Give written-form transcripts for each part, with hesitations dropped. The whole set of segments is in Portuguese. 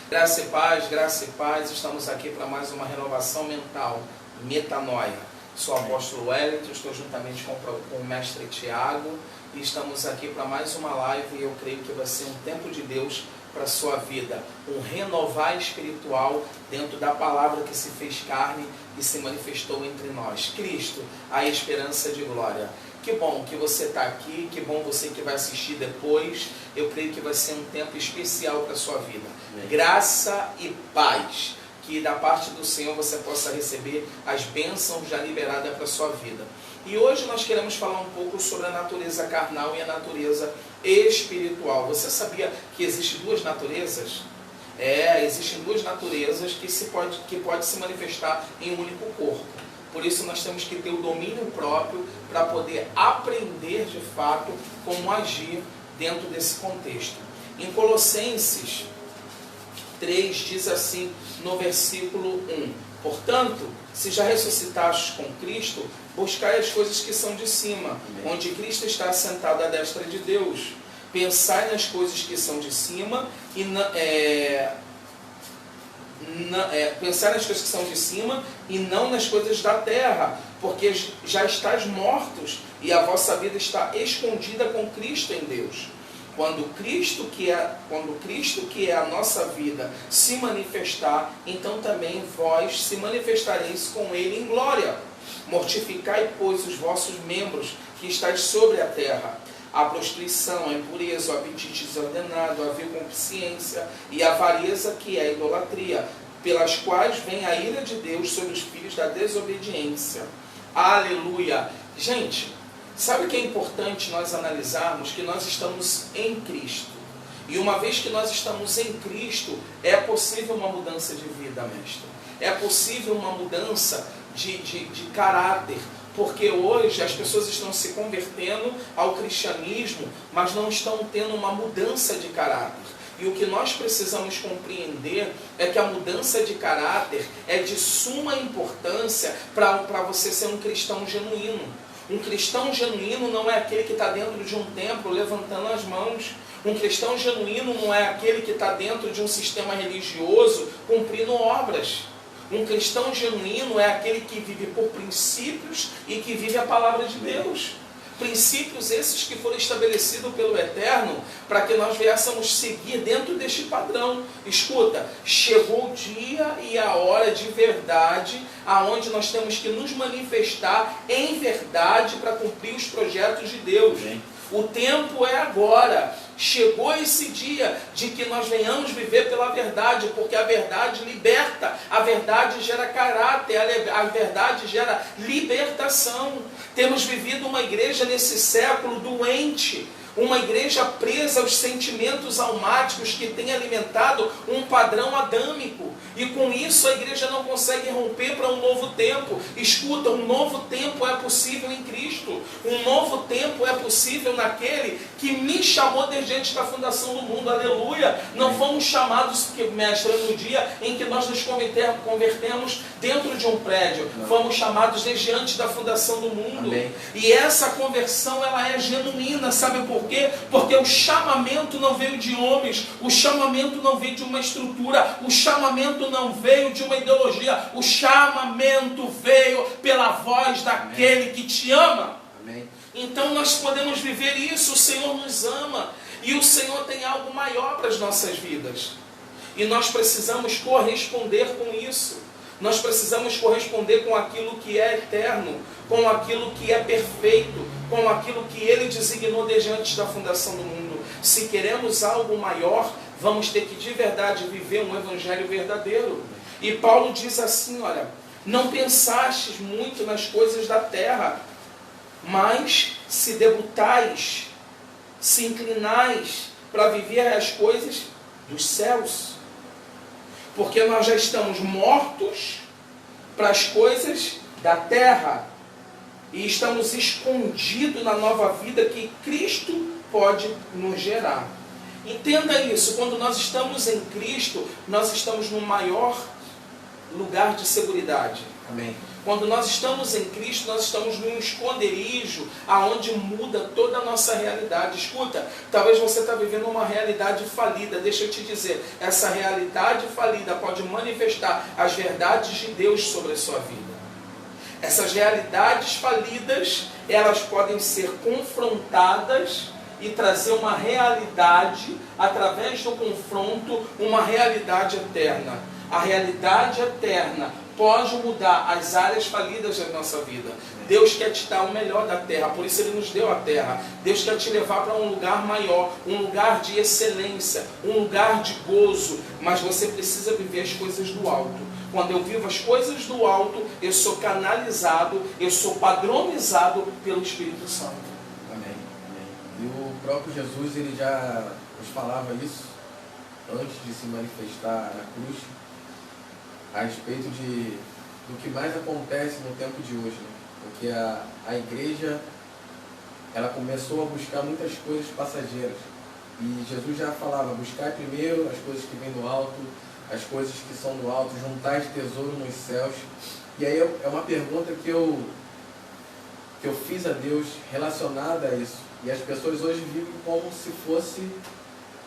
Graça e paz, estamos aqui para mais uma renovação mental, metanoia. Sou o apóstolo Wellington, estou juntamente com o mestre Tiago e estamos aqui para mais uma live e eu creio que vai ser um tempo de Deus para a sua vida, um renovar espiritual dentro da palavra que se fez carne e se manifestou entre nós. Cristo, a esperança de glória. Que bom que você está aqui, que bom você que vai assistir depois. Eu creio que vai ser um tempo especial para a sua vida. Graça e paz. Que da parte do Senhor você possa receber as bênçãos já liberadas para a sua vida. E hoje nós queremos falar um pouco sobre a natureza carnal e a natureza espiritual. Você sabia que existem duas naturezas? Existem duas naturezas que pode se manifestar em um único corpo. Por isso nós temos que ter o domínio próprio para poder aprender de fato como agir dentro desse contexto. Em Colossenses 3 diz assim no versículo 1: Portanto, se já ressuscitastes com Cristo, buscai as coisas que são de cima, onde Cristo está assentado à destra de Deus. Pensai nas coisas que são de cima e pensar nas coisas que são de cima e não nas coisas da terra, porque já estáis mortos e a vossa vida está escondida com Cristo em Deus. Quando Cristo, que é a nossa vida, se manifestar, então também vós se manifestareis com Ele em glória. Mortificai, pois, os vossos membros que estáis sobre a terra: a prostituição, a impureza, o apetite desordenado, a vil consciência e a avareza, que é a idolatria, pelas quais vem a ira de Deus sobre os filhos da desobediência. Aleluia! Gente, sabe o que é importante nós analisarmos? Que nós estamos em Cristo. E uma vez que nós estamos em Cristo, é possível uma mudança de vida, mestre. É possível uma mudança de caráter. Porque hoje as pessoas estão se convertendo ao cristianismo, mas não estão tendo uma mudança de caráter. E o que nós precisamos compreender é que a mudança de caráter é de suma importância para você ser um cristão genuíno. Um cristão genuíno não é aquele que está dentro de um templo levantando as mãos. Um cristão genuíno não é aquele que está dentro de um sistema religioso cumprindo obras. Um cristão genuíno é aquele que vive por princípios e que vive a palavra de Deus. Princípios esses que foram estabelecidos pelo Eterno para que nós viéssemos seguir dentro deste padrão. Escuta, chegou o dia e a hora de verdade, aonde nós temos que nos manifestar em verdade para cumprir os projetos de Deus. O tempo é agora. Chegou esse dia de que nós venhamos viver pela verdade, porque a verdade liberta, a verdade gera caráter, a verdade gera libertação. Temos vivido uma igreja nesse século doente, uma igreja presa aos sentimentos almáticos que tem alimentado um padrão adâmico. E com isso a igreja não consegue romper para um novo tempo. Escuta, um novo tempo é possível em Cristo. Um novo tempo é possível naquele que me chamou desde antes da fundação do mundo. Aleluia! Não fomos chamados, mestre, no dia em que nós nos convertemos dentro de um prédio. Fomos chamados desde antes da fundação do mundo. Amém. E essa conversão, ela é genuína. Sabe por quê? Porque o chamamento não veio de homens. O chamamento não veio de uma estrutura. O chamamento não veio de uma ideologia. O chamamento veio pela voz daquele que te ama. Amém. Então nós podemos viver isso. O Senhor nos ama e o Senhor tem algo maior para as nossas vidas, e nós precisamos corresponder com isso. Nós precisamos corresponder com aquilo que é eterno, com aquilo que é perfeito, com aquilo que Ele designou desde antes da fundação do mundo. Se queremos algo maior, vamos ter que de verdade viver um evangelho verdadeiro. E Paulo diz assim, olha: não pensastes muito nas coisas da terra, mas se debutais, se inclinais para viver as coisas dos céus. Porque nós já estamos mortos para as coisas da terra e estamos escondidos na nova vida que Cristo pode nos gerar. Entenda isso, quando nós estamos em Cristo, nós estamos no maior lugar de seguridade. Amém. Quando nós estamos em Cristo, nós estamos num esconderijo aonde muda toda a nossa realidade. Escuta, talvez você está vivendo uma realidade falida. Deixa eu te dizer, essa realidade falida pode manifestar as verdades de Deus sobre a sua vida. Essas realidades falidas, elas podem ser confrontadas e trazer uma realidade, através do confronto, uma realidade eterna. A realidade eterna pode mudar as áreas falidas da nossa vida. Deus quer te dar o melhor da terra, por isso Ele nos deu a terra. Deus quer te levar para um lugar maior, um lugar de excelência, um lugar de gozo, mas você precisa viver as coisas do alto. Quando eu vivo as coisas do alto, eu sou canalizado, eu sou padronizado pelo Espírito Santo. Amém. E o próprio Jesus, ele já nos falava isso antes de se manifestar na cruz, a respeito do que mais acontece no tempo de hoje, né? Porque a igreja, ela começou a buscar muitas coisas passageiras. E Jesus já falava, buscar primeiro as coisas que vêm do alto, as coisas que são do alto, juntar tesouro nos céus. E aí é uma pergunta que eu fiz a Deus relacionada a isso. E as pessoas hoje vivem como se fosse,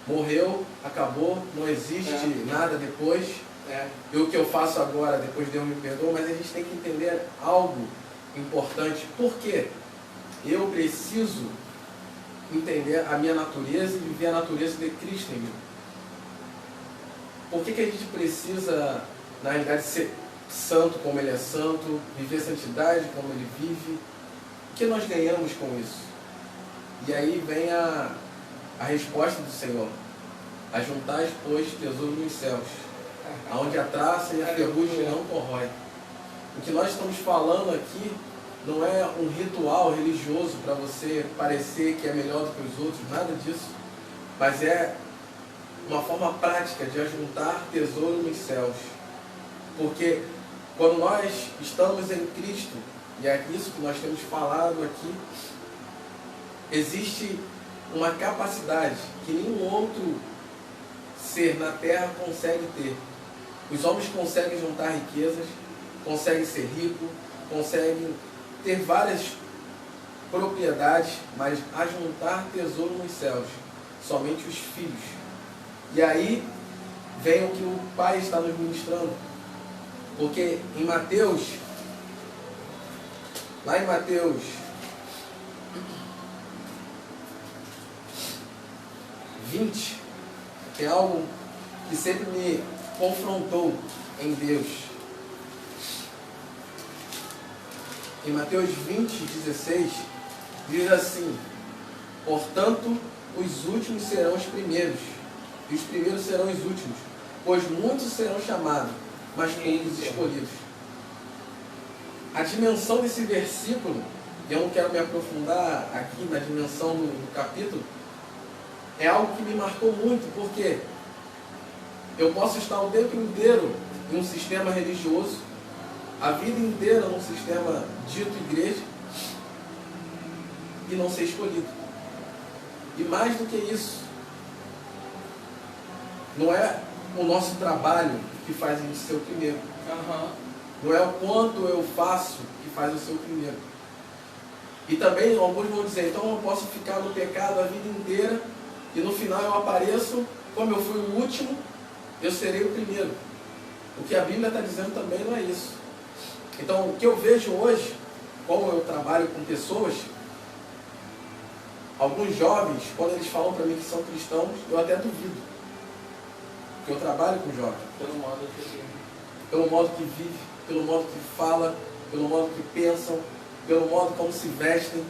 morreu, acabou, não existe nada depois. E o que eu faço agora, depois Deus me perdoa, mas a gente tem que entender algo importante. Por quê? Eu preciso entender a minha natureza e viver a natureza de Cristo em mim. Por que a gente precisa, na realidade, ser santo como Ele é santo, viver santidade como Ele vive? O que nós ganhamos com isso? E aí vem a resposta do Senhor. Ajuntais, pois, tesouro nos céus, onde a traça e a ferrugem não corrói. O que nós estamos falando aqui não é um ritual religioso para você parecer que é melhor do que os outros, nada disso. Mas é uma forma prática de ajuntar tesouro nos céus. Porque quando nós estamos em Cristo, e é isso que nós temos falado aqui, existe uma capacidade que nenhum outro ser na terra consegue ter. Os homens conseguem juntar riquezas, conseguem ser ricos, conseguem ter várias propriedades, mas ajuntar tesouro nos céus, somente os filhos. E aí vem o que o Pai está nos ministrando. Porque em Mateus, lá em Mateus 20, tem algo que sempre me confrontou em Deus. Em Mateus 20, 16, diz assim: portanto, os últimos serão os primeiros, e os primeiros serão os últimos, pois muitos serão chamados, mas poucos escolhidos. A dimensão desse versículo, e eu não quero me aprofundar aqui na dimensão do capítulo, é algo que me marcou muito, porque eu posso estar o tempo inteiro em um sistema religioso, a vida inteira num sistema dito igreja, e não ser escolhido. E mais do que isso, não é o nosso trabalho que faz a gente ser o primeiro. Não é o quanto eu faço que faz eu ser o primeiro. E também alguns vão dizer, então eu posso ficar no pecado a vida inteira e no final eu apareço, como eu fui o último, eu serei o primeiro. O que a Bíblia está dizendo também não é isso. Então o que eu vejo hoje, como eu trabalho com pessoas, alguns jovens, quando eles falam para mim que são cristãos, eu até duvido. Porque eu trabalho com jovens. Pelo modo que vive. Pelo modo que vive, pelo modo que fala, pelo modo que pensam, pelo modo como se vestem.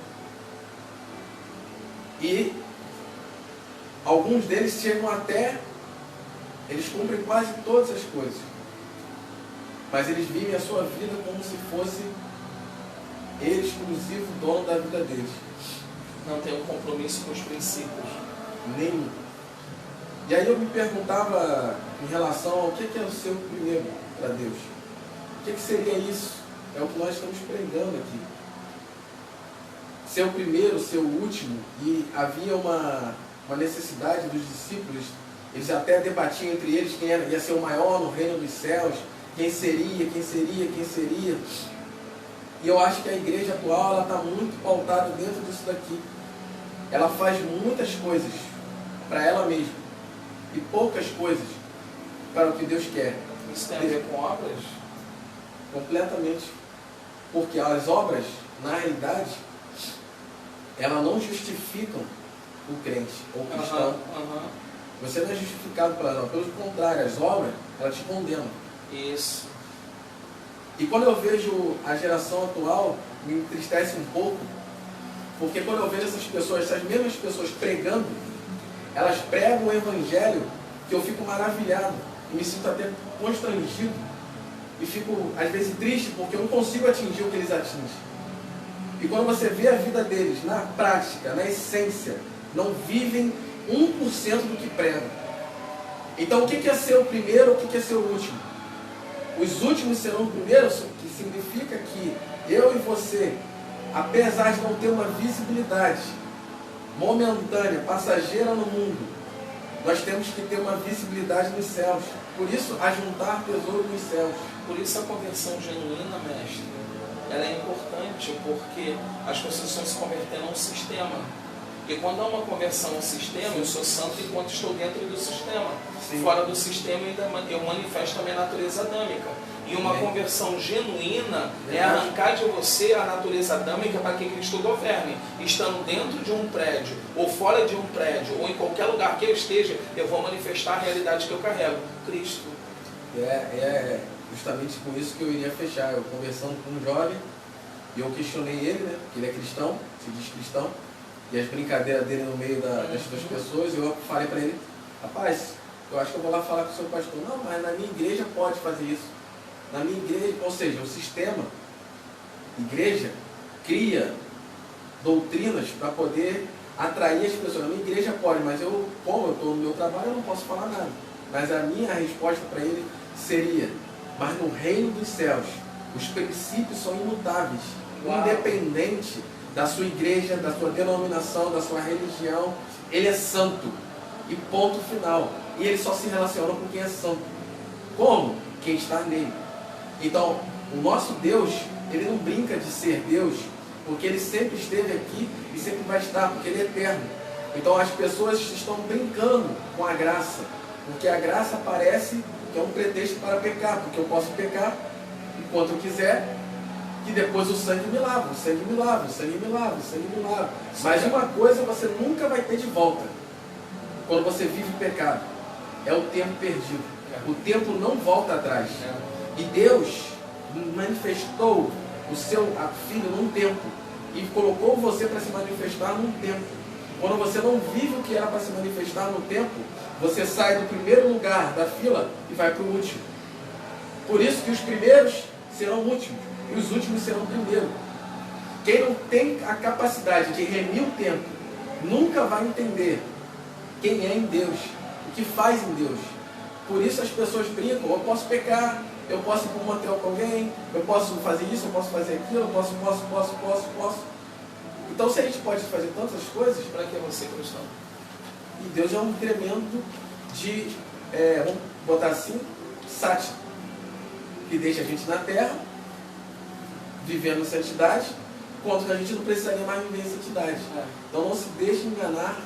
E alguns deles chegam até, eles cumprem quase todas as coisas. Mas eles vivem a sua vida como se fosse ele exclusivo dono da vida deles. Não tem um compromisso com os princípios. Nenhum. E aí eu me perguntava em relação ao que é o seu primeiro para Deus. O que seria isso? É o que nós estamos pregando aqui. Ser o primeiro, ser o último. E havia uma necessidade dos discípulos. Eles até debatiam entre eles quem ia ser o maior no reino dos céus, quem seria. E eu acho que a igreja atual está muito pautada dentro disso daqui. Ela faz muitas coisas para ela mesma e poucas coisas para o que Deus quer. Isso tem a ver com obras? Completamente. Porque as obras, na realidade, elas não justificam o crente ou o cristão. Você não é justificado por ela, pelo contrário, as obras, elas te condenam. Isso. E quando eu vejo a geração atual, me entristece um pouco, porque quando eu vejo essas mesmas pessoas pregando, elas pregam o evangelho que eu fico maravilhado, e me sinto até constrangido, e fico às vezes triste, porque eu não consigo atingir o que eles atingem. E quando você vê a vida deles na prática, na essência, não vivem 1% do que pregam. Então o que é ser o primeiro, o que é ser o último? Os últimos serão primeiros, que significa que eu e você, apesar de não ter uma visibilidade momentânea, passageira no mundo, nós temos que ter uma visibilidade nos céus. Por isso, ajuntar tesouro nos céus. Por isso a conversão genuína, mestre, ela é importante, porque as pessoas estão se convertendo a um sistema. E quando há uma conversão ao sistema, eu sou santo enquanto estou dentro do sistema. Sim. Fora do sistema eu manifesto a minha natureza adâmica. E uma conversão genuína é arrancar de você a natureza adâmica para que Cristo governe. Estando dentro de um prédio, ou fora de um prédio, ou em qualquer lugar que eu esteja, eu vou manifestar a realidade que eu carrego, Cristo. É justamente com isso que eu iria fechar. Eu conversando com um jovem, e eu questionei ele, né? Ele é cristão, se diz cristão, e as brincadeiras dele no meio das pessoas, e eu falei para ele, rapaz, eu acho que eu vou lá falar com o seu pastor. Não, mas na minha igreja pode fazer isso. Na minha igreja, ou seja, o sistema, igreja, cria doutrinas para poder atrair as pessoas. Na minha igreja pode, mas como eu estou no meu trabalho, eu não posso falar nada. Mas a minha resposta para ele seria, mas no reino dos céus, os princípios são imutáveis, independente da sua igreja, da sua denominação, da sua religião. Ele é santo. E ponto final. E ele só se relaciona com quem é santo. Como? Quem está nele. Então, o nosso Deus, ele não brinca de ser Deus, porque ele sempre esteve aqui e sempre vai estar, porque ele é eterno. Então as pessoas estão brincando com a graça, porque a graça parece que é um pretexto para pecar, porque eu posso pecar enquanto eu quiser, que depois o sangue me lava, o sangue me lava, o sangue me lava, o sangue me lava. Mas uma coisa você nunca vai ter de volta, quando você vive pecado, é o tempo perdido. O tempo não volta atrás. E Deus manifestou o seu Filho num tempo, e colocou você para se manifestar num tempo. Quando você não vive o que era para se manifestar no tempo, você sai do primeiro lugar da fila e vai para o último. Por isso que os primeiros serão últimos e os últimos serão primeiros. Quem não tem a capacidade de remir o tempo nunca vai entender quem é em Deus, o que faz em Deus. Por isso as pessoas brincam, eu posso pecar, eu posso ir para um motel com alguém, eu posso fazer isso, eu posso fazer aquilo, eu posso. Então se a gente pode fazer tantas coisas, para que você cristão? E Deus é um tremendo de, vamos botar assim, sátiro, que deixa a gente na terra, vivendo em santidade, quanto que a gente não precisaria mais viver em santidade. Então não se deixe enganar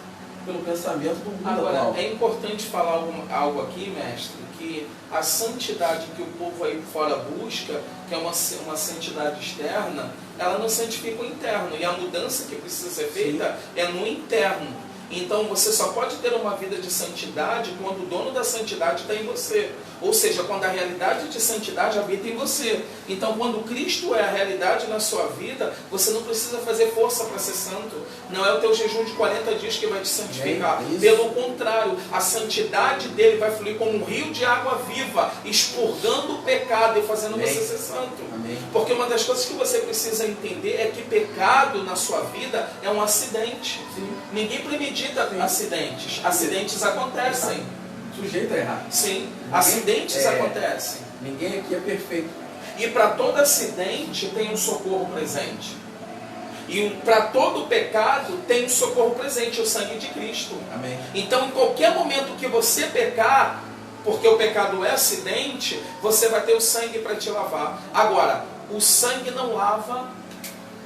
pelo pensamento do mundo atual. Agora, é importante falar algo aqui, mestre, que a santidade que o povo aí fora busca, que é uma santidade externa, ela não santifica o interno. E a mudança que precisa ser feita é no interno. Então você só pode ter uma vida de santidade quando o dono da santidade está em você. Ou seja, quando a realidade de santidade habita em você. Então quando Cristo é a realidade na sua vida, você não precisa fazer força para ser santo. Não é o teu jejum de 40 dias que vai te santificar. Pelo contrário, a santidade dele vai fluir como um rio de água viva, expurgando o pecado e fazendo você ser santo. Porque uma das coisas que você precisa entender é que pecado na sua vida é um acidente. Ninguém premedita acidentes. Acidentes acontecem. Sujeito a errar. Sim, acidentes acontecem. Ninguém aqui é perfeito. E para todo acidente tem um socorro presente. E para todo pecado tem um socorro presente, o sangue de Cristo. Amém. Então, em qualquer momento que você pecar, porque o pecado é acidente, você vai ter o sangue para te lavar. Agora, o sangue não lava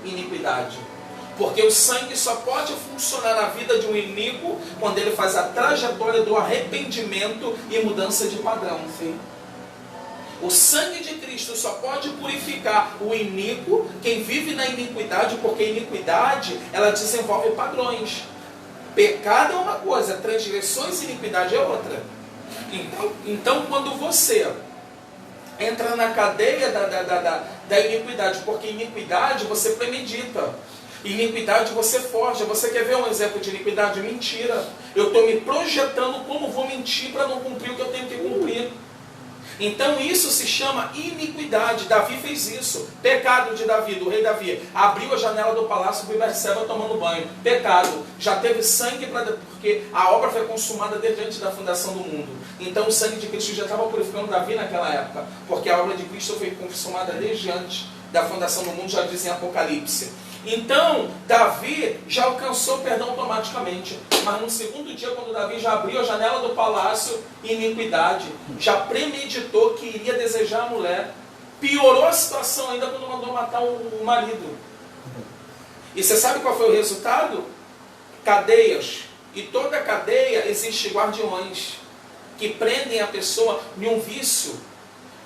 iniquidade. Porque o sangue só pode funcionar na vida de um inimigo quando ele faz a trajetória do arrependimento e mudança de padrão. Sim. O sangue de Cristo só pode purificar o iníquo, quem vive na iniquidade, porque a iniquidade, ela desenvolve padrões. Pecado é uma coisa, transgressões e iniquidade é outra. Então quando você entra na cadeia da iniquidade, porque iniquidade você premedita. Iniquidade você forja. Você quer ver um exemplo de iniquidade? Mentira. Eu estou me projetando como vou mentir para não cumprir o que eu tenho que cumprir. Então isso se chama iniquidade. Davi fez isso. Pecado de Davi, do rei Davi. Abriu a janela do palácio e Betseba tomando banho. Pecado. Já teve sangue porque a obra foi consumada desde antes da fundação do mundo. Então o sangue de Cristo já estava purificando Davi naquela época. Porque a obra de Cristo foi consumada desde antes da fundação do mundo, já diz em Apocalipse. Então, Davi já alcançou perdão automaticamente. Mas no segundo dia, quando Davi já abriu a janela do palácio, iniquidade, já premeditou que iria desejar a mulher, piorou a situação ainda quando mandou matar o marido. E você sabe qual foi o resultado? Cadeias. E toda cadeia existe guardiões que prendem a pessoa em um vício,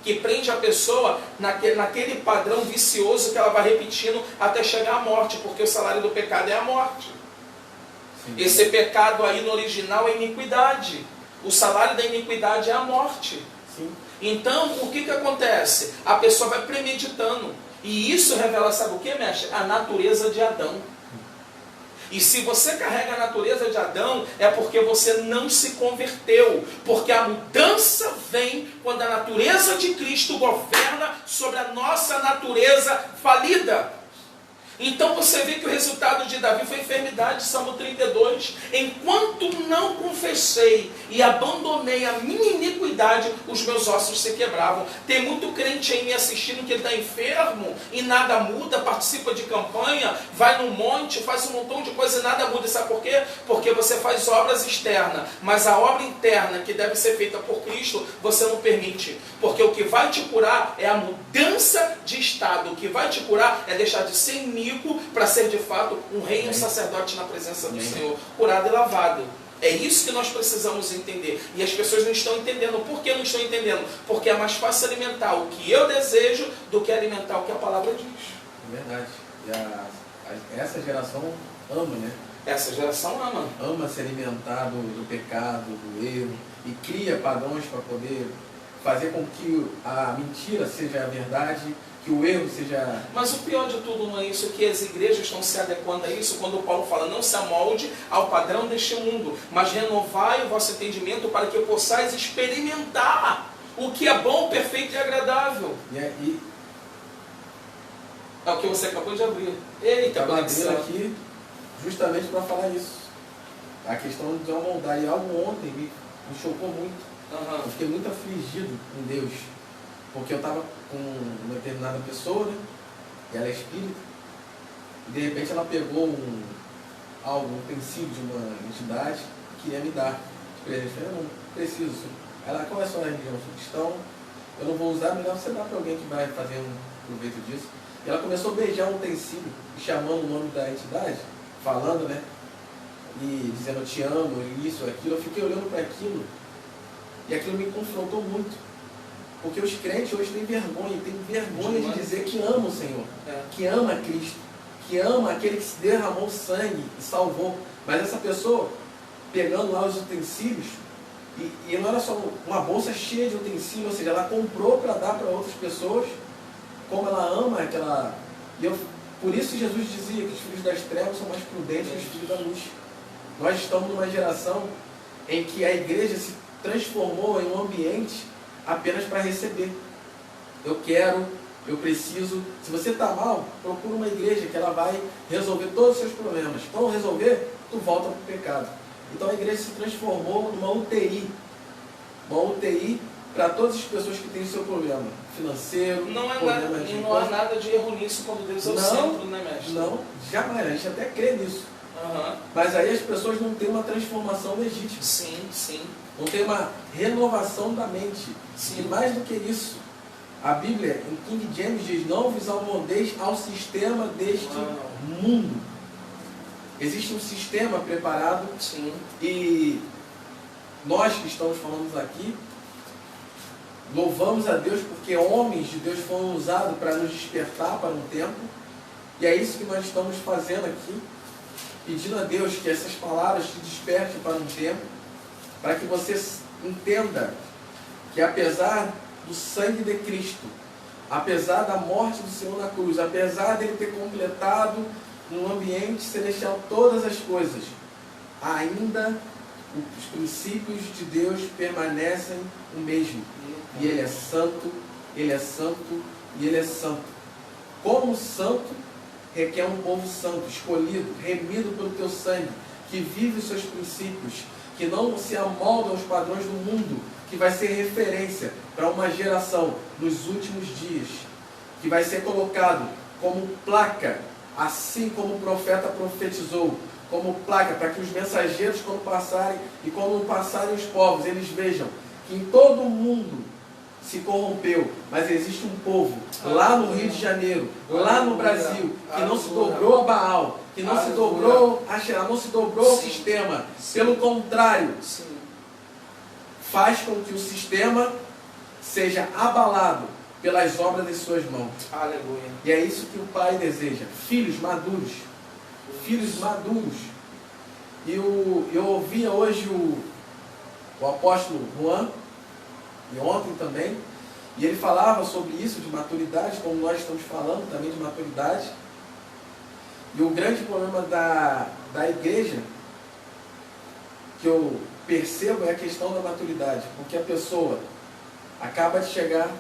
que prende a pessoa naquele padrão vicioso que ela vai repetindo até chegar à morte, porque o salário do pecado é a morte. Sim. Esse pecado aí no original é iniquidade. O salário da iniquidade é a morte. Sim. Então, o que acontece? A pessoa vai premeditando. E isso revela, sabe o que, mestre? A natureza de Adão. E se você carrega a natureza de Adão, é porque você não se converteu. Porque a mudança vem quando a natureza de Cristo governa sobre a nossa natureza falida. Então você vê que o resultado de Davi foi enfermidade, Salmo 32. Enquanto não confessei e abandonei a minha iniquidade, os meus ossos se quebravam. Tem muito crente aí me assistindo que ele está enfermo e nada muda, participa de campanha, vai no monte, faz um montão de coisa e nada muda. Sabe por quê? Porque você faz obras externas, mas a obra interna que deve ser feita por Cristo, você não permite. Porque o que vai te curar é a mudança de estado. O que vai te curar é deixar de ser iníquo para ser de fato um rei e um sacerdote na presença do Senhor, curado e lavado. É isso que nós precisamos entender. E as pessoas não estão entendendo. Por que não estão entendendo? Porque é mais fácil alimentar o que eu desejo do que alimentar o que a palavra diz. É verdade. E essa geração ama, né? Essa geração ama. Ama se alimentar do pecado, do erro, e cria padrões para poder fazer com que a mentira seja a verdade, que o erro seja... Mas o pior de tudo não é isso, que as igrejas estão se adequando a isso, quando Paulo fala, não se amolde ao padrão deste mundo, mas renovai o vosso entendimento para que possais experimentar o que é bom, perfeito e agradável. É o que você acabou de abrir. Eita, eu abri aqui justamente para falar isso. A questão de amoldar. E algo ontem me chocou muito. Eu fiquei muito afligido com Deus. Porque eu estava com uma determinada pessoa, né? E ela é espírita. E de repente ela pegou um utensílio de uma entidade que queria me dar de presente. Eu não preciso. Ela começou na religião, sou cristão, eu não vou usar, melhor você dar para alguém que vai fazer um proveito disso. E ela começou a beijar um utensílio, chamando o nome da entidade, falando, né? E dizendo, eu te amo, isso, aquilo. Eu fiquei olhando para aquilo e aquilo me confrontou muito. Porque os crentes hoje têm vergonha de dizer que ama o Senhor, que ama Cristo, que ama aquele que se derramou sangue e salvou. Mas essa pessoa, pegando lá os utensílios, e não era só uma bolsa cheia de utensílios, ou seja, ela comprou para dar para outras pessoas, como ela ama aquela... Por isso Jesus dizia que os filhos das trevas são mais prudentes que os filhos da luz. Nós estamos numa geração em que a igreja se transformou em um ambiente apenas para receber. Eu quero, eu preciso. Se você está mal, procura uma igreja que ela vai resolver todos os seus problemas. Então, resolver, tu volta para o pecado. Então, a igreja se transformou numa UTI. Uma UTI para todas as pessoas que têm o seu problema financeiro, não há nada de erro nisso quando Deus é o centro, né, mestre? Não, jamais. A gente até crê nisso. Mas aí as pessoas não têm uma transformação legítima. Sim, sim. Não tem uma renovação da mente. Sim. E mais do que isso, a Bíblia, em King James, diz: não vos amoldeis ao sistema deste mundo. Existe um sistema preparado. Sim. E nós que estamos falando aqui, louvamos a Deus porque homens de Deus foram usados para nos despertar para um tempo. E é isso que nós estamos fazendo aqui, pedindo a Deus que essas palavras te despertem para um tempo, para que você entenda que apesar do sangue de Cristo, apesar da morte do Senhor na cruz, apesar dele ter completado no ambiente celestial todas as coisas, ainda os princípios de Deus permanecem o mesmo. E Ele é santo, Ele é santo e Ele é santo. Como santo, requer um povo santo, escolhido, remido pelo teu sangue, que vive os seus princípios, que não se amolda aos padrões do mundo, que vai ser referência para uma geração nos últimos dias, que vai ser colocado como placa, assim como o profeta profetizou, como placa, para que os mensageiros, quando passarem, e quando passarem os povos, eles vejam que em todo o mundo se corrompeu, mas existe um povo lá no Rio de Janeiro, lá no Brasil, que não se dobrou a Baal, que não se dobrou a Xerá, não se dobrou ao sistema. Pelo contrário, faz com que o sistema seja abalado pelas obras de suas mãos. Aleluia. E é isso que o Pai deseja: filhos maduros. Filhos maduros. E eu ouvia hoje o apóstolo Juan, e ontem também, e ele falava sobre isso, de maturidade, como nós estamos falando também de maturidade. E o grande problema da igreja, que eu percebo, é a questão da maturidade, porque a pessoa acaba de chegar,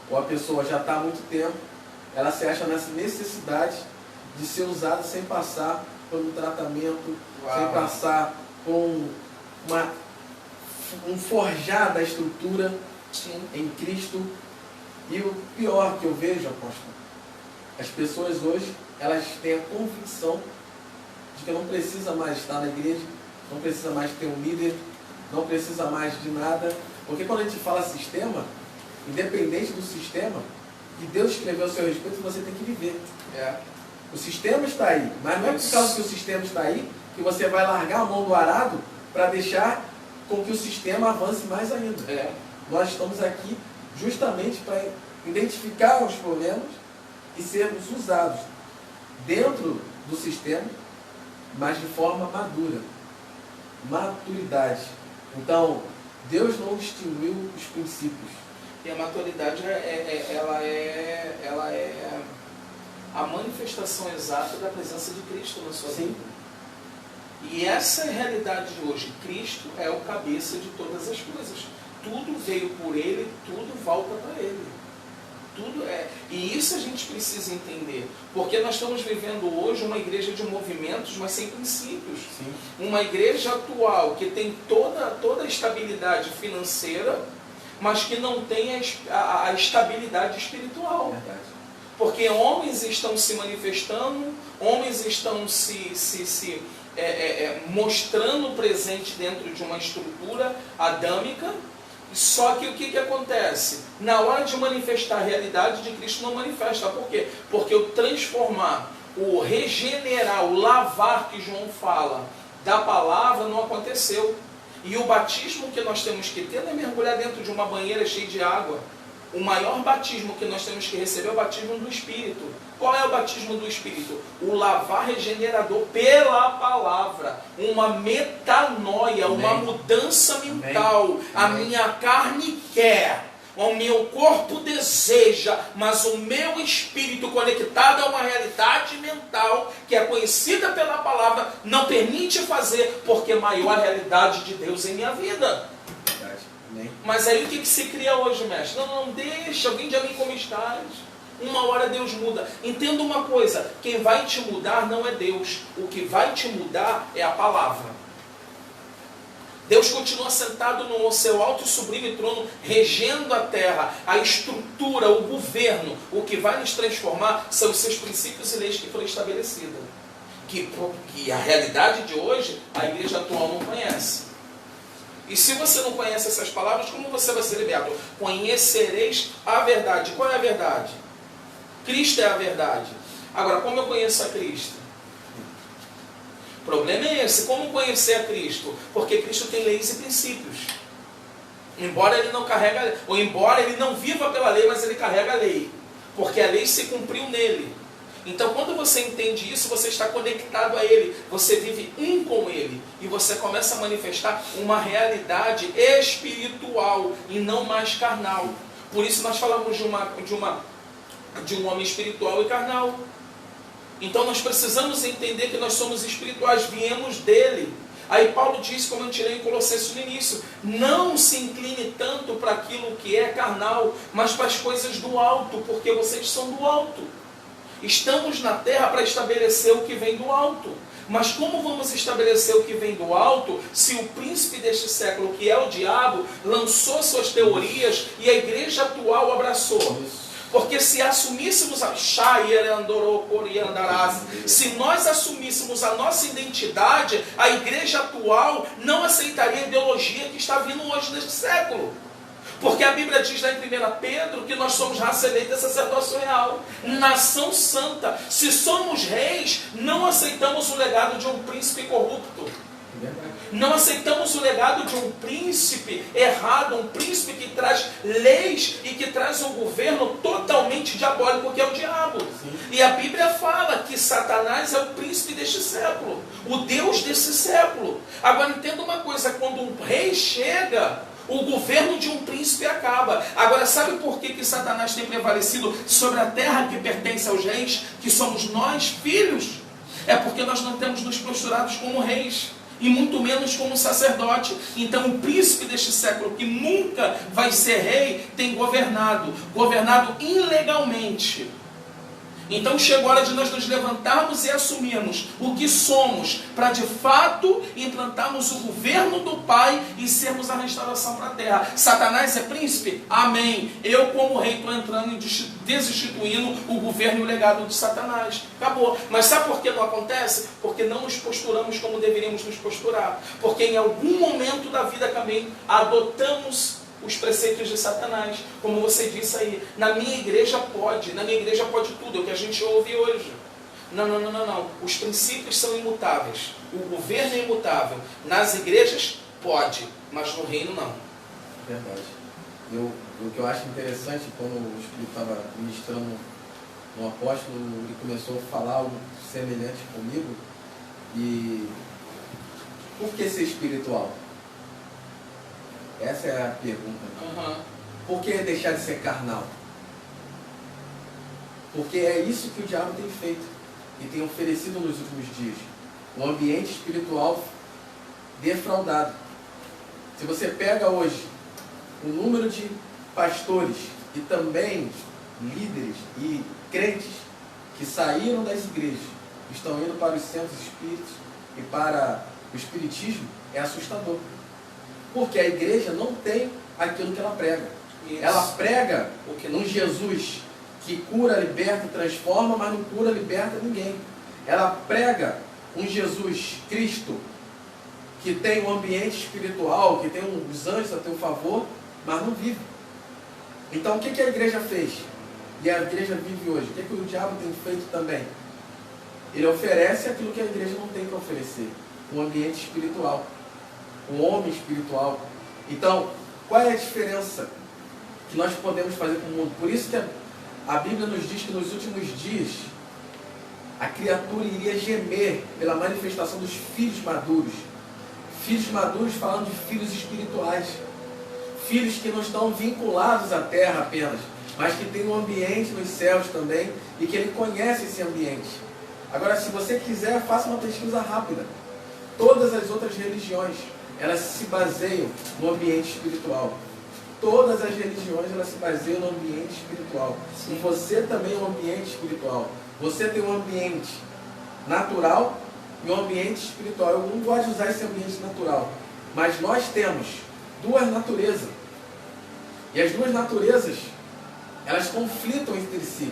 ou a pessoa já está há muito tempo, ela se acha nessa necessidade de ser usada sem passar por um tratamento, sem passar por um forjar da estrutura em Cristo. E o pior que eu vejo, apóstolo, as pessoas hoje, elas têm a convicção de que não precisa mais estar na igreja, não precisa mais ter um líder, não precisa mais de nada, porque quando a gente fala sistema, independente do sistema que Deus escreveu a seu respeito, você tem que viver. O sistema está aí, mas não é por causa que o sistema está aí que você vai largar a mão do arado para deixar com que o sistema avance mais ainda. Nós estamos aqui justamente para identificar os problemas e sermos usados dentro do sistema, mas de forma madura. Maturidade. Então, Deus não extinguiu os princípios. E a maturidade ela é a manifestação exata da presença de Cristo na sua vida. E essa é a realidade de hoje. Cristo é o cabeça de todas as coisas. Tudo veio por Ele, tudo volta para Ele. E isso a gente precisa entender. Porque nós estamos vivendo hoje uma igreja de movimentos, mas sem princípios. Uma igreja atual que tem toda a estabilidade financeira, mas que não tem a estabilidade espiritual. Porque homens estão se manifestando, homens estão se mostrando presente dentro de uma estrutura adâmica, só que o que acontece? Na hora de manifestar a realidade de Cristo, não manifesta. Por quê? Porque o transformar, o regenerar, o lavar que João fala da palavra não aconteceu. E o batismo que nós temos que ter não é mergulhar dentro de uma banheira cheia de água. O maior batismo que nós temos que receber é o batismo do Espírito. Qual é o batismo do Espírito? O lavar regenerador pela palavra. Uma metanoia, uma mudança mental. A minha carne quer, o meu corpo deseja, mas o meu espírito conectado a uma realidade mental que é conhecida pela palavra não permite fazer, porque é maior a realidade de Deus em minha vida. Mas aí o que se cria hoje, mestre? Não deixa, vinde a mim como estás. Uma hora Deus muda. Entenda uma coisa, quem vai te mudar não é Deus. O que vai te mudar é a palavra. Deus continua sentado no seu alto e sublime trono, regendo a terra, a estrutura, o governo. O que vai nos transformar são os seus princípios e leis que foram estabelecidas. que a realidade de hoje, a igreja atual não conhece. E se você não conhece essas palavras, como você vai ser liberto? Conhecereis a verdade. Qual é a verdade? Cristo é a verdade. Agora, como eu conheço a Cristo? O problema é esse. Como conhecer a Cristo? Porque Cristo tem leis e princípios. Embora ele não carrega, ou embora ele não viva pela lei, mas ele carrega a lei. Porque a lei se cumpriu nele. Então, quando você entende isso, você está conectado a Ele, você vive um com Ele, e você começa a manifestar uma realidade espiritual e não mais carnal. Por isso nós falamos de um homem espiritual e carnal. Então nós precisamos entender que nós somos espirituais, viemos dele. Aí Paulo diz, como eu tirei em Colossenses no início, não se incline tanto para aquilo que é carnal, mas para as coisas do alto, porque vocês são do alto. Estamos na terra para estabelecer o que vem do alto. Mas como vamos estabelecer o que vem do alto, se o príncipe deste século, que é o diabo, lançou suas teorias e a igreja atual abraçou? Porque se assumíssemos se nós assumíssemos a nossa identidade, a igreja atual não aceitaria a ideologia que está vindo hoje neste século. Porque a Bíblia diz lá em 1 Pedro que nós somos raça eleita, sacerdócio real, nação santa. Se somos reis, não aceitamos o legado de um príncipe corrupto. Não aceitamos o legado de um príncipe errado, um príncipe que traz leis e que traz um governo totalmente diabólico, que é o diabo. Sim. E a Bíblia fala que Satanás é o príncipe deste século, o Deus desse século. Agora entenda uma coisa, quando um rei chega, o governo de um príncipe acaba. Agora, sabe por que Satanás tem prevalecido sobre a terra que pertence aos reis, que somos nós, filhos? É porque nós não temos nos posturados como reis, e muito menos como sacerdote. Então o príncipe deste século, que nunca vai ser rei, tem governado ilegalmente. Então chegou a hora de nós nos levantarmos e assumirmos o que somos, para de fato implantarmos o governo do Pai e sermos a restauração para a terra. Satanás é príncipe? Amém. Eu como rei estou entrando e desinstituindo o governo e o legado de Satanás. Acabou. Mas sabe por que não acontece? Porque não nos posturamos como deveríamos nos posturar. Porque em algum momento da vida também adotamos os preceitos de Satanás, como você disse aí. Na minha igreja pode tudo, é o que a gente ouve hoje. Não. Os princípios são imutáveis, o governo é imutável. Nas igrejas pode, mas no reino não. Verdade. O que eu acho interessante, quando o Espírito estava ministrando no apóstolo, ele começou a falar algo semelhante comigo. E por que ser espiritual? Essa é a pergunta. Por que deixar de ser carnal? Porque é isso que o diabo tem feito e tem oferecido nos últimos dias. Um ambiente espiritual defraudado. Se você pega hoje o número de pastores e também líderes e crentes que saíram das igrejas, estão indo para os centros espíritas e para o espiritismo, é assustador. Porque a igreja não tem aquilo que ela prega. Isso. Ela prega um Jesus que cura, liberta, transforma, mas não cura, liberta ninguém. Ela prega um Jesus Cristo que tem um ambiente espiritual, que tem os anjos a teu favor, mas não vive. Então o que a igreja fez? E a igreja vive hoje. O que o diabo tem feito também? Ele oferece aquilo que a igreja não tem para oferecer. Um ambiente espiritual. Um homem espiritual. Então, qual é a diferença que nós podemos fazer com o mundo? Por isso que a Bíblia nos diz que nos últimos dias a criatura iria gemer pela manifestação dos filhos maduros. Filhos maduros falando de filhos espirituais. Filhos que não estão vinculados à terra apenas, mas que têm um ambiente nos céus também e que ele conhece esse ambiente. Agora, se você quiser, faça uma pesquisa rápida. Todas as outras religiões, elas se baseiam no ambiente espiritual. Todas as religiões, elas se baseiam no ambiente espiritual. Sim. E você também é um ambiente espiritual. Você tem um ambiente natural e um ambiente espiritual. Eu não gosto de usar esse ambiente natural. Mas nós temos duas naturezas. E as duas naturezas, elas conflitam entre si.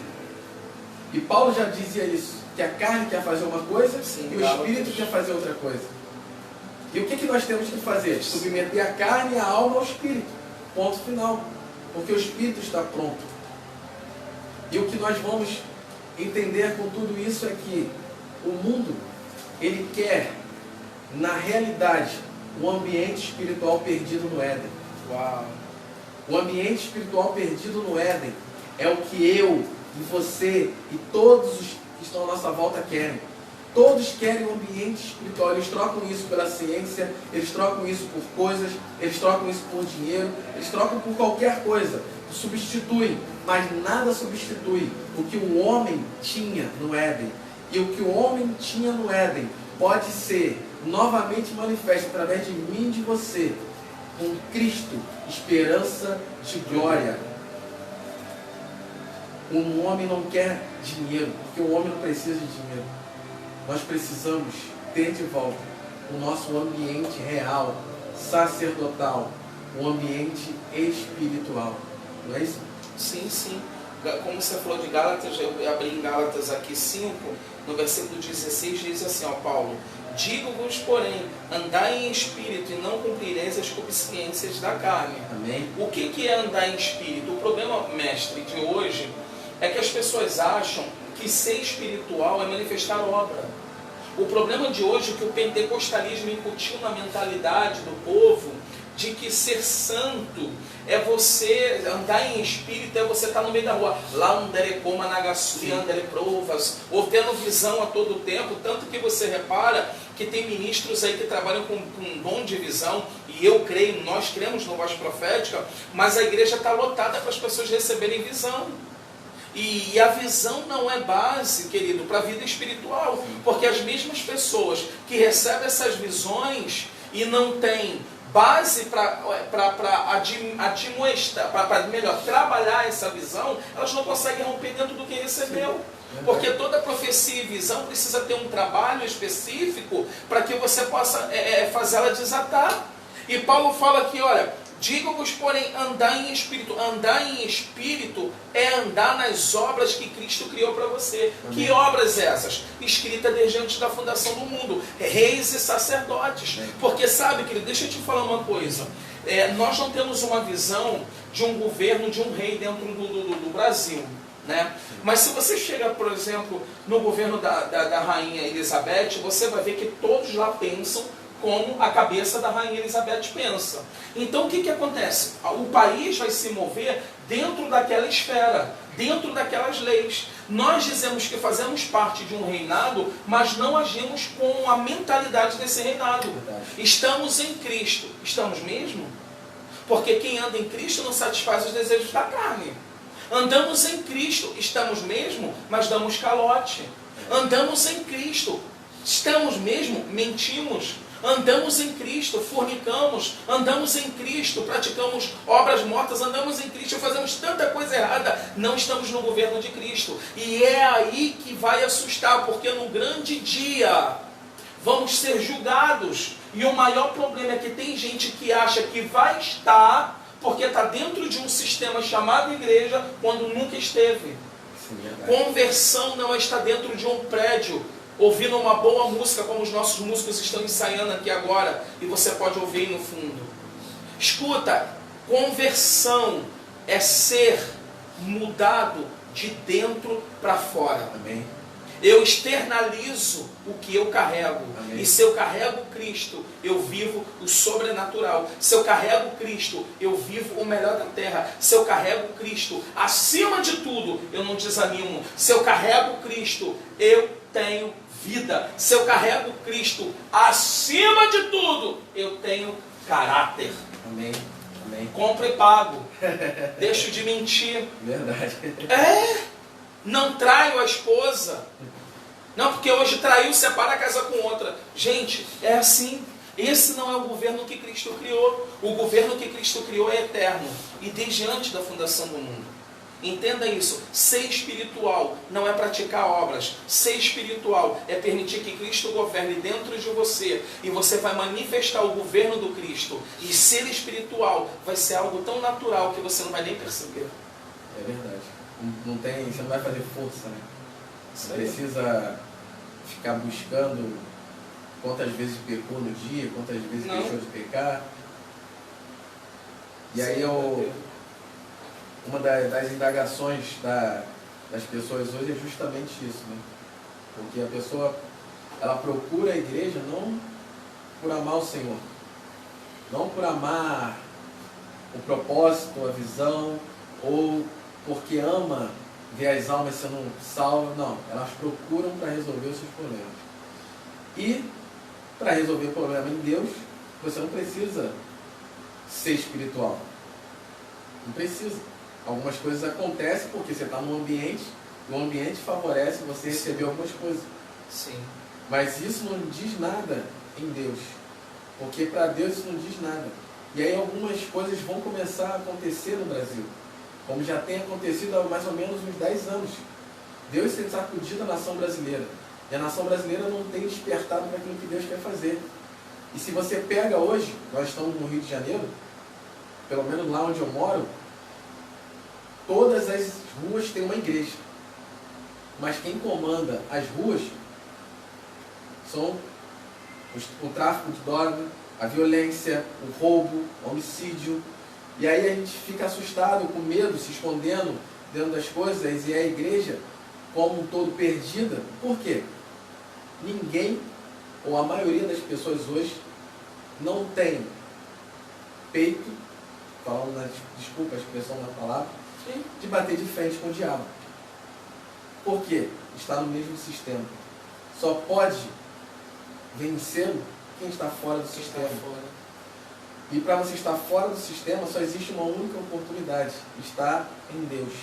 E Paulo já dizia isso. que a carne quer fazer uma coisa, Sim, e o espírito quer fazer outra coisa. E o que nós temos que fazer? Submeter a carne e a alma ao espírito. Ponto final. Porque o espírito está pronto. E o que nós vamos entender com tudo isso é que o mundo, ele quer, na realidade, um ambiente espiritual perdido no Éden. Uau. O ambiente espiritual perdido no Éden é o que eu, e você, e todos os que estão à nossa volta querem. Todos querem um ambiente espiritual. Eles trocam isso pela ciência, eles trocam isso por coisas, eles trocam isso por dinheiro, eles trocam por qualquer coisa. Substituem, mas nada substitui o que o homem tinha no Éden. E o que o homem tinha no Éden pode ser novamente manifesto através de mim e de você, com Cristo, esperança de glória. Um homem não quer dinheiro, porque o homem não precisa de dinheiro. Nós precisamos ter de volta o nosso ambiente real, sacerdotal, um ambiente espiritual. Não é isso? Sim, sim. Como você falou de Gálatas, eu abri em Gálatas aqui 5, no versículo 16, diz assim, ó, Paulo: digo-vos, porém, andai em espírito e não cumprireis as concupiscências da carne. Amém. O que é andar em espírito? O problema, mestre, de hoje é que as pessoas acham que ser espiritual é manifestar obra. O problema de hoje é que o pentecostalismo incutiu na mentalidade do povo de que ser santo é você andar em espírito, é você estar no meio da rua, lá um derecoma nagasui, andere provas, ou tendo visão a todo tempo, tanto que você repara que tem ministros aí que trabalham com dom de visão, e eu creio, nós cremos no voz profética, mas a igreja está lotada para as pessoas receberem visão. E a visão não é base, querido, para a vida espiritual, porque as mesmas pessoas que recebem essas visões e não têm base para trabalhar essa visão, elas não conseguem romper dentro do que recebeu. Porque toda profecia e visão precisa ter um trabalho específico para que você possa fazê-la desatar. E Paulo fala aqui, olha, digo-vos, porém, andar em espírito. Andar em espírito é andar nas obras que Cristo criou para você. Amém. Que obras essas? Escritas desde antes da fundação do mundo. Reis e sacerdotes. Amém. Porque sabe, querido, deixa eu te falar uma coisa. Nós não temos uma visão de um governo, de um rei dentro do Brasil. Né? Mas se você chega, por exemplo, no governo da rainha Elizabeth, você vai ver que todos lá pensam como a cabeça da rainha Elizabeth pensa. Então o que acontece? O país vai se mover dentro daquela esfera, dentro daquelas leis. Nós dizemos que fazemos parte de um reinado, mas não agimos com a mentalidade desse reinado. Estamos em Cristo. Estamos mesmo? Porque quem anda em Cristo não satisfaz os desejos da carne. Andamos em Cristo. Estamos mesmo? Mas damos calote. Andamos em Cristo. Estamos mesmo? Mentimos. Andamos em Cristo, fornicamos, andamos em Cristo, praticamos obras mortas, andamos em Cristo, fazemos tanta coisa errada, não estamos no governo de Cristo. E é aí que vai assustar, porque no grande dia vamos ser julgados. E o maior problema é que tem gente que acha que vai estar, porque está dentro de um sistema chamado igreja, quando nunca esteve. Conversão não é estar dentro de um prédio, ouvindo uma boa música, como os nossos músicos estão ensaiando aqui agora, e você pode ouvir no fundo. Escuta, conversão é ser mudado de dentro para fora. Amém. Eu externalizo o que eu carrego. Amém. E se eu carrego Cristo, eu vivo o sobrenatural. Se eu carrego Cristo, eu vivo o melhor da terra. Se eu carrego Cristo, acima de tudo, eu não desanimo. Se eu carrego Cristo, eu tenho vida. Se eu carrego Cristo, acima de tudo, eu tenho caráter. Amém. Amém. Compro e pago. Deixo de mentir. Verdade. Não traio a esposa. Não, porque hoje traiu, separa a casa com outra. Gente, é assim. Esse não é o governo que Cristo criou. O governo que Cristo criou é eterno. E desde antes da fundação do mundo. Entenda isso. Ser espiritual não é praticar obras. Ser espiritual é permitir que Cristo governe dentro de você. E você vai manifestar o governo do Cristo. E ser espiritual vai ser algo tão natural que você não vai nem perceber. É verdade. Não tem, você não vai fazer força, né? Não precisa ficar buscando quantas vezes pecou no dia, quantas vezes deixou de pecar. E aí uma das indagações das pessoas hoje é justamente isso, né? Porque a pessoa, ela procura a igreja não por amar o Senhor, não por amar o propósito, a visão, ou porque ama ver as almas sendo salvas. Não, elas procuram para resolver os seus problemas. E para resolver o problema em Deus, você não precisa ser espiritual. Não precisa. Algumas coisas acontecem porque você está num ambiente, e o ambiente favorece você receber algumas coisas. Sim. Mas isso não diz nada em Deus. Porque para Deus isso não diz nada. E aí algumas coisas vão começar a acontecer no Brasil. Como já tem acontecido há mais ou menos uns 10 anos. Deus tem sacudido a nação brasileira. E a nação brasileira não tem despertado para aquilo que Deus quer fazer. E se você pega hoje, nós estamos no Rio de Janeiro, pelo menos lá onde eu moro, todas as ruas têm uma igreja. Mas quem comanda as ruas são o tráfico de droga, a violência, o roubo, o homicídio. E aí a gente fica assustado, com medo, se escondendo dentro das coisas, e a igreja como um todo perdida. Por quê? Ninguém, ou a maioria das pessoas hoje, não tem peito, falando, desculpa a expressão da palavra, de bater de frente com o diabo. Por quê? Está no mesmo sistema. Só pode vencê-lo quem está fora do sistema. E para você estar fora do sistema, só existe uma única oportunidade: estar em Deus.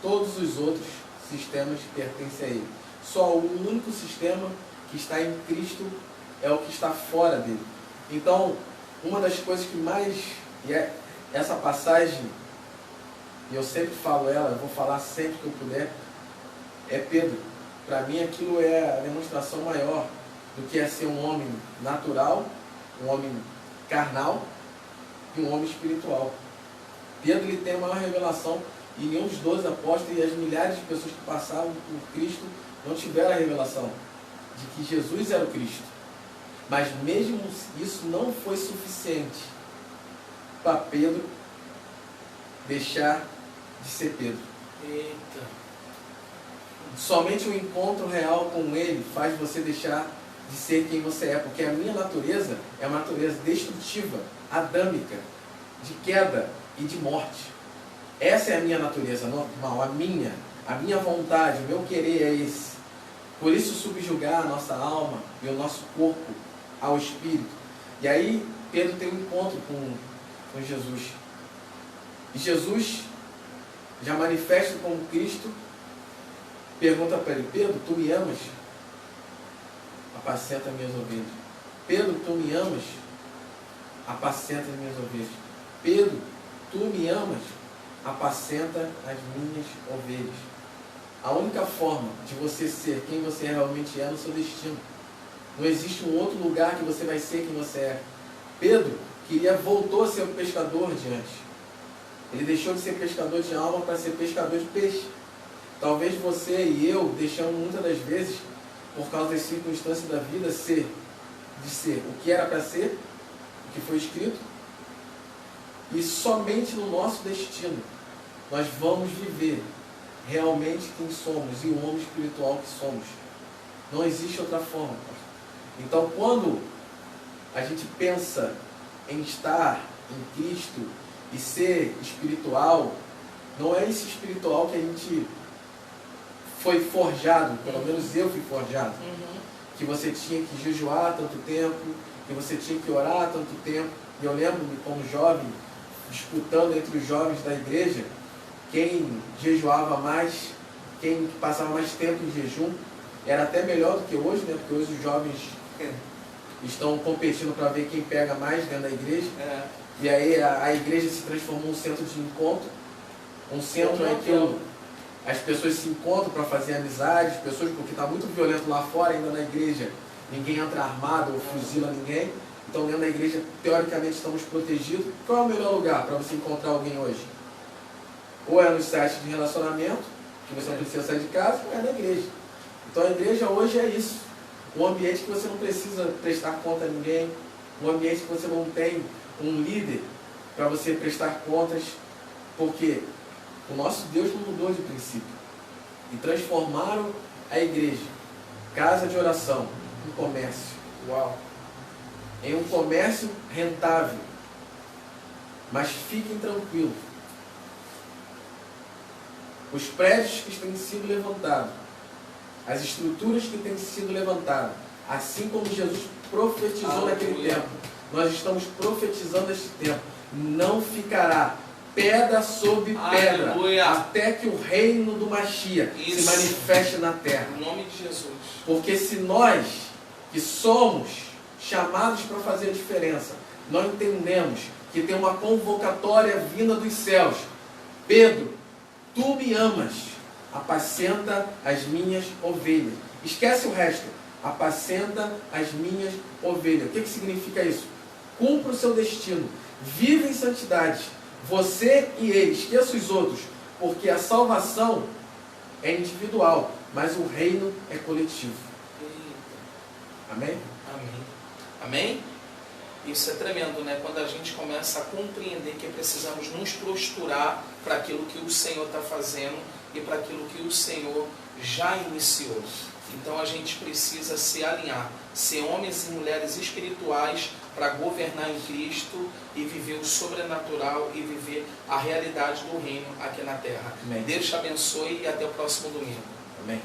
Todos os outros sistemas pertencem a Ele. Só o único sistema que está em Cristo é o que está fora dele. Então, uma das coisas que mais... E essa passagem, e eu sempre falo ela, eu vou falar sempre que eu puder, é Pedro. Para mim aquilo é a demonstração maior do que é ser um homem natural, um homem carnal e um homem espiritual. Pedro, ele tem a maior revelação, e nenhum dos 12 apóstolos e as milhares de pessoas que passaram por Cristo não tiveram a revelação de que Jesus era o Cristo. Mas mesmo isso não foi suficiente para Pedro deixar de ser Pedro. Eita. Somente o encontro real com Ele faz você deixar de ser quem você é, porque a minha natureza é uma natureza destrutiva, adâmica, de queda e de morte. Essa é a minha natureza normal, a minha vontade, o meu querer é esse. Por isso subjugar a nossa alma e o nosso corpo ao Espírito. E aí Pedro tem um encontro com Jesus. E Jesus, já manifesto como Cristo, pergunta para ele: Pedro, tu me amas? Apacenta minhas ovelhas. Pedro, tu me amas? Apacenta as minhas ovelhas. Pedro, tu me amas? Apacenta as minhas ovelhas. A única forma de você ser quem você realmente é no seu destino. Não existe um outro lugar que você vai ser quem você é. Pedro voltou a ser um pescador de antes. Ele deixou de ser pescador de alma para ser pescador de peixe. Talvez você e eu deixamos muitas das vezes, por causa das circunstâncias da vida, de ser o que era para ser, o que foi escrito, e somente no nosso destino nós vamos viver realmente quem somos e o homem espiritual que somos. Não existe outra forma. Então, quando a gente pensa em estar em Cristo e ser espiritual, não é esse espiritual que a gente foi forjado, pelo menos eu fui forjado, que você tinha que jejuar tanto tempo, que você tinha que orar tanto tempo. E eu lembro-me como jovem, disputando entre os jovens da igreja, quem jejuava mais, quem passava mais tempo em jejum. Era até melhor do que hoje, né? Porque hoje os jovens estão competindo para ver quem pega mais dentro da igreja. E aí a igreja se transformou num centro de encontro, um centro em que as pessoas se encontram para fazer amizades, porque está muito violento lá fora, ainda na igreja ninguém entra armado ou fuzila ninguém. Então dentro da igreja, teoricamente, estamos protegidos. Qual é o melhor lugar para você encontrar alguém hoje? Ou é nos sites de relacionamento, que você não precisa sair de casa, ou é na igreja. Então a igreja hoje é isso. Um ambiente que você não precisa prestar conta a ninguém, um ambiente que você não tem um líder para você prestar contas, porque o nosso Deus não mudou de princípio. E transformaram a igreja, casa de oração, em comércio. Uau! Em um comércio rentável. Mas fiquem tranquilos. Os prédios que têm sido levantados, as estruturas que têm sido levantadas, assim como Jesus profetizou naquele tempo, nós estamos profetizando este tempo. Não ficará pedra sobre pedra, Aleluia. até que o reino do Mashiach se manifeste na terra. Em nome de Jesus. Porque se nós, que somos chamados para fazer a diferença, não entendemos que tem uma convocatória vinda dos céus. Pedro, tu me amas, apacenta as minhas ovelhas. Esquece o resto. Apacenta as minhas ovelhas. O que significa isso? Cumpra o seu destino. Viva em santidade. Você e ele. Esqueça os outros. Porque a salvação é individual, mas o reino é coletivo. Amém? Amém. Amém? Isso é tremendo, né? Quando a gente começa a compreender que precisamos nos posturar para aquilo que o Senhor está fazendo e para aquilo que o Senhor já iniciou. Então a gente precisa se alinhar, ser homens e mulheres espirituais para governar em Cristo e viver o sobrenatural e viver a realidade do reino aqui na terra. Amém. Deus te abençoe e até o próximo domingo. Amém.